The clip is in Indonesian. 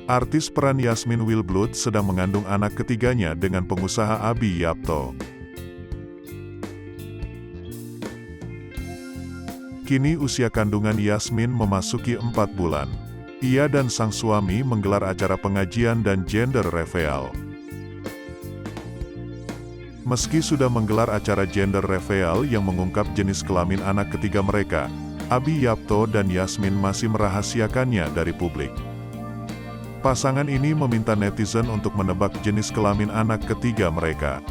Artis peran Yasmin Wildblood sedang mengandung anak ketiganya dengan pengusaha Abi Yapto. Kini usia kandungan Yasmin memasuki 4 bulan. Ia dan sang suami menggelar acara pengajian dan gender reveal. Meski sudah menggelar acara gender reveal yang mengungkap jenis kelamin anak ketiga mereka, Abi Yapto dan Yasmin masih merahasiakannya dari publik. Pasangan ini meminta netizen untuk menebak jenis kelamin anak ketiga mereka.